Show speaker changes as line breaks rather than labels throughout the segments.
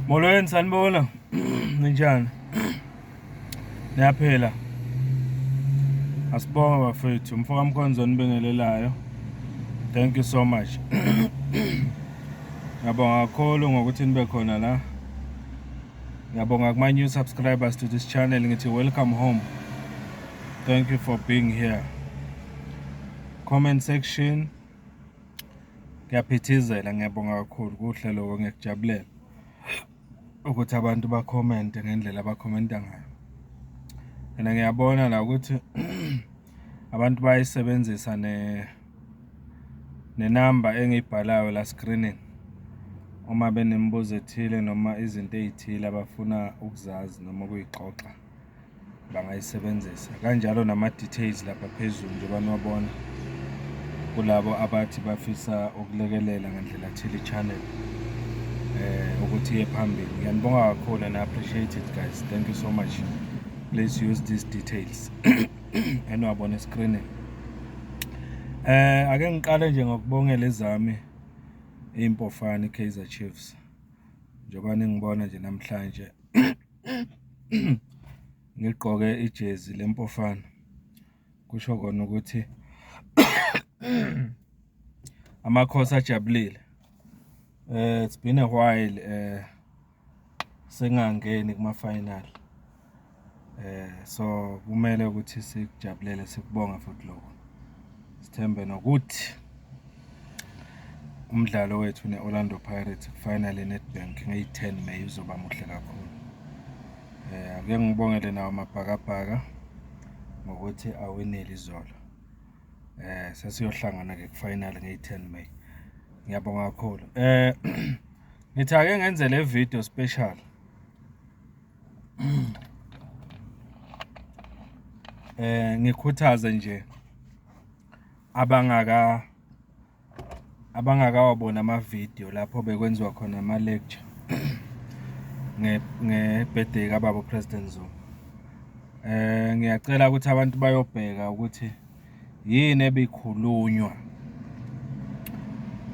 Molweni sanibona. Ninjani? Niyaphila? Asibonga bafethu, mfoka Mkhonzo onibingelelayo. Thank you so much. Ngiyabonga kakhulu ngokuthi nibe khona la. Ngiyabonga kuma new subscribers to this channel. Ngithi welcome home. Thank you for being here. Comment section. Ngiyaphithizela, ngiyabonga kakhulu kuhle lokho, ngiyakujabulele ukuthi abantu ba-comment ngendlela abakhomenta ngayo. Mina ngiyabona la ukuthi abantu bayisebenzisa nenamba engiyibhalayo la screening uma benemibuzo ethile noma izinto ezithile abafuna ukuzazi noma ukuyixoxa bangayisebenzisa. Kanjalo nama details lapha phezulu njengoba niwabona kulabo abathi bafisa ukulekelela ngendlela ethile channel ukuthi iye phambili. Ngiyanibonga kakhulu and I appreciate it guys. Thank you so much. Please use these details. Eniwabona screening. Ake ngiqale nje ngokubongela ezami impofana iKaizer Chiefs. Njengoba ningibona nje namhlanje ngigqoke ijezi lempofana. Kusho kona ukuthi amakhosi ajabulile. It's been a while sengangeni kuma final. So kumele ukuthi sikujabulele sikubonga futhi lokho. Sithembe nokuthi umdlalo wethu neOrlando Pirates final eNedbank nge-10 May uzoba muhle kakhulu. Ake ngibongele nawo amabhakabhaka ngokuthi awinile izolo. Sesiyohlangana ke ku-final nge-10 May. Ngiyabonga kakhulu. Ngithi ake ngenze le video special. Ngikhuthaza nje abangakawabona ama video lapho bekwenziwa khona ama lecture ngebirthday kababa President Zuma. Ngiyacela ukuthi abantu bayobheka ukuthi yini ebikhulunywa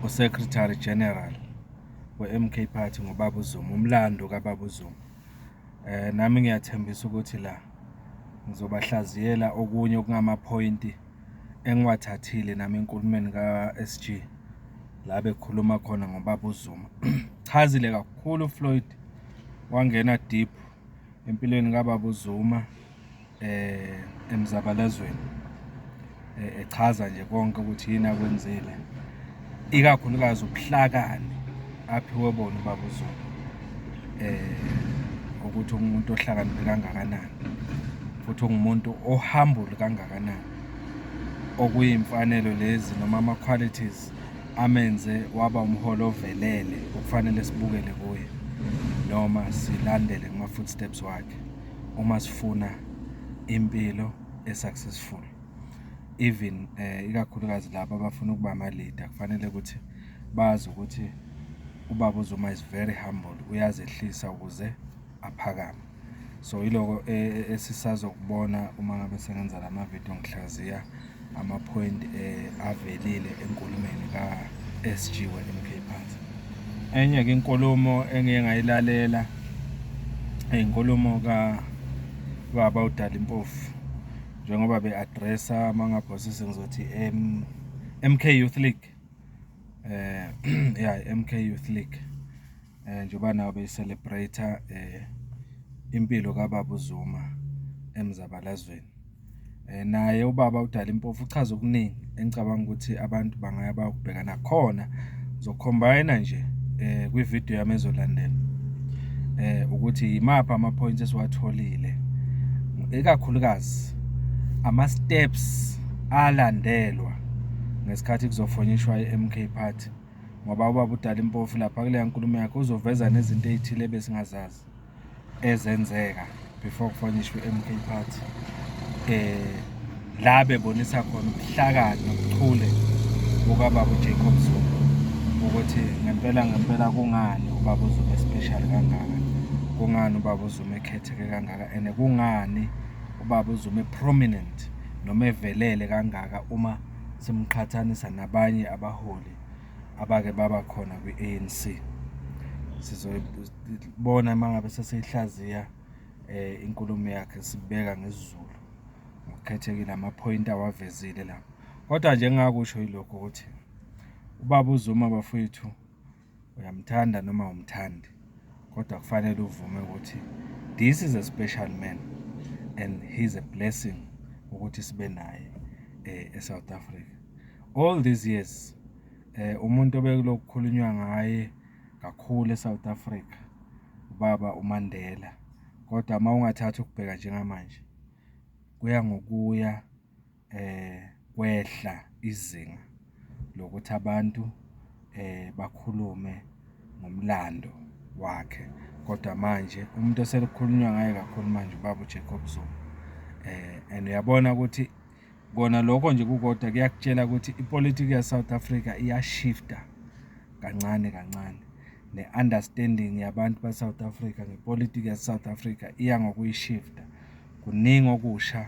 uSecretary General we-MK Party ngobaba uZuma, umlando kababa uZuma. Nami ngiyathembisa ukuthi la ngizobahlaziyela okunye okungama point engiwathathile nami enkulumeni kaSG la bekhuluma khona ngobaba uZuma. Chazile kakhulu Floyd, wangena deep empilweni kababa uZuma emzabalazweni. Echaza nje konke ukuthi yini akwenzile. Ikakhulukazi ubuhlakani aphiwe bona ubaba uZuma. Ukuthi umuntu ohlakaniphe kangakanani futhi ungumuntu ohumble kangakanani, okuyimfanelo lezi noma ama qualities amenze waba umholi ovelele okufanele sibukele kuye noma silandele kuma footsteps wakhe uma sifuna impilo esuccessful. Even ikakhulukazi laba abafuna ukuba ama leader kufanele ukuthi bazi ukuthi ubaba uZuma is very humble, uyazehlisa ukuze aphakame. So iloko esisazokubona uma ngabe sengenza lama video ngihlaziya ama point avelile enkulumeni kaSG we-MK Party. Enye ke inkulumo engiye ngayilalela inkulumo kababa uDali Mpofu njengoba beaddressa amangabhosisi ngizothi MK Youth League. MK Youth League. Njengoba nawo becelebrate impilo kababa uZuma emzabalazweni. Naye ubaba uDali Mpofu uchaza okuningi engicabanga ukuthi abantu bangaya bayokubhekana khona. Ngizocombine nje kwi video yami ezolandela ukuthi imapha ama points esiwatholile, ikakhulukazi ama steps alandelwa ngesikhathi kuzofonyishwa iMK Party, ngoba ubaba uDali Mpofu lapha kule nkulumo yakhe uzoveza nezinto ezithile besingazazi ezenzeka before kufonyishwe iMK Party. La bebonisa khona ubuhlakani nobuchule bukababa uJacob Zuma ukuthi ngempela kungani ubaba uZuma special kangaka, kungani ubaba uZuma ekhetheke kangaka, and kungani ubaba uZuma prominent noma evelele kangaka uma simqhathanisa nabanye abaholi abake baba khona kwi-ANC. Sizobona mangabe sesihlaziya inkulumo yakhe sibeka ngesizulu ngokukhethekile ama-point awavezile la. Kodwa nje engakusho yilokho ukuthi ubaba uZuma bafowethu uyamthanda noma umthandi, kodwa kufanele uvume ukuthi this is a special man and he's a blessing ukuthi sibe naye eSouth Africa. All these years umuntu obekuloku khulunywa ngaye kakhulu eSouth Africa ubaba uMandela, kodwa uma ungathatha ukubheka njengamanje kuya ngokuya kwehla izinga lokuthi abantu bakhulume ngomlando wakhe. Kodwa manje umuntu osekukhulunywa ngaye kakhulu manje ubaba uJacob Zuma. And uyabona ukuthi kona lokho nje kukodwa kuyakutshela ukuthi ipolitiki yaSouth Africa iyashifta kancane kancane, ne-understanding yabantu baSouth Africa ngepolitiki yaSouth Africa iya ngokuyishifta. Kuningi okusha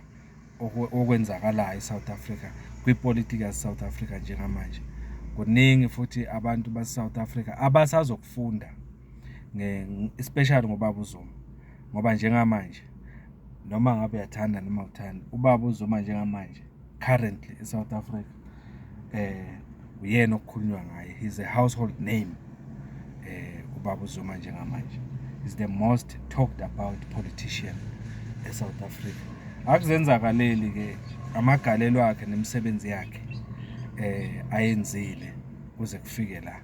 okwenzakalayo eSouth Africa kwipolitiki yaSouth Africa njengamanje. Kuningi futhi abantu baseSouth Africa abasazokufunda especially ngobaba uZuma, ngoba njengamanje noma ngabe uyathanda noma uthanda ubaba uZuma njengamanje currently eSouth Africa uyena okukhulunywa ngaye. He's a household name. Ubaba uZuma njengamanje is the most talked about politician eSouth Africa. Akuzenzakaleli ke amagalelo akhe nemisebenzi yakhe ayenzile kuze kufike la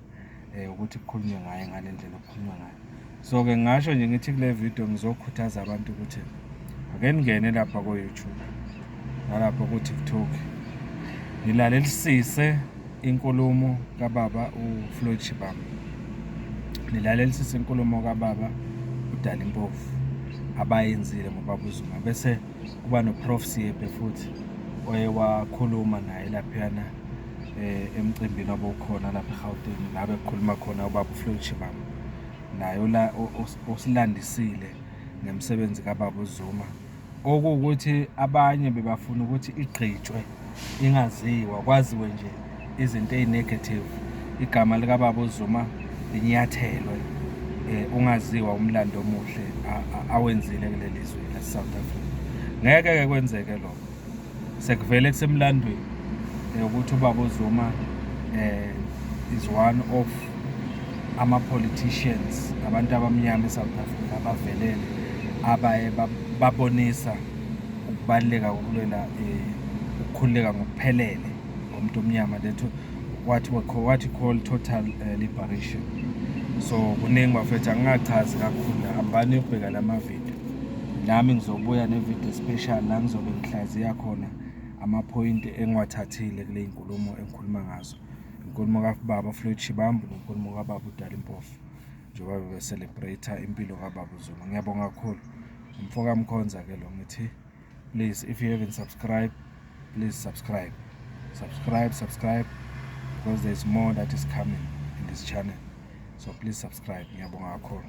ukuthi kukhulunywe ngaye ngale ndlela okukhulunywa ngayo. So ke ngisho nje ngithi kule video ngizokhuthaza abantu ukuthi ake ningene lapha ku-YouTube nalapha ku-TikTok nilalelisise inkulumo kababa uFloyd Shivambu, nilalelisise inkulumo kababa uDali Mpofu abayenzile ngobaba uZuma, bese kuba noProf Sepe futhi oyewakhuluma naye laphana emcimbini obukhona lapha eGauteng la bekhuluma khona ubaba uFloyd Shivambu, naye osilandisile ngemisebenzi kababa uZuma, okuwukuthi abanye bebafuna ukuthi igqitshwe ingaziwa, kwaziwe nje izinto ezinegative, igama likababa uZuma linyathelwe, ungaziwa umlando omuhle awenzile kuleli zwe laseSouth Africa. Ngeke ke kwenzeke lokho, sekuvele kusemlandweni ukuthi ubaba uZuma is one of ama-politicians, abantu abamnyama eSouth Africa abavelele abaye babonisa ukubaluleka kokulwela ukukhululeka ngokuphelele komuntu omnyama, what you call total liberation. So kuningi bafethu angingachazi kakhulu, hambani ukubheka lama-video. Nami ngizobuya ne-video special la ngizobe ngihlaziya khona ama-point engiwathathile kule nkulumo engikhuluma ngazo, inkulumo kababa uFloyd Shivambu nenkulumo kababa uDali Mpofu njengoba be-celebrate impilo kababa uZuma. Ngiyabonga kakhulu. Umfoka Mkhonza ke lo ngithi please, if you haven't subscribed, please subscribe because there's more that is coming in this channel, so please subscribe. Ngiyabonga kakhulu.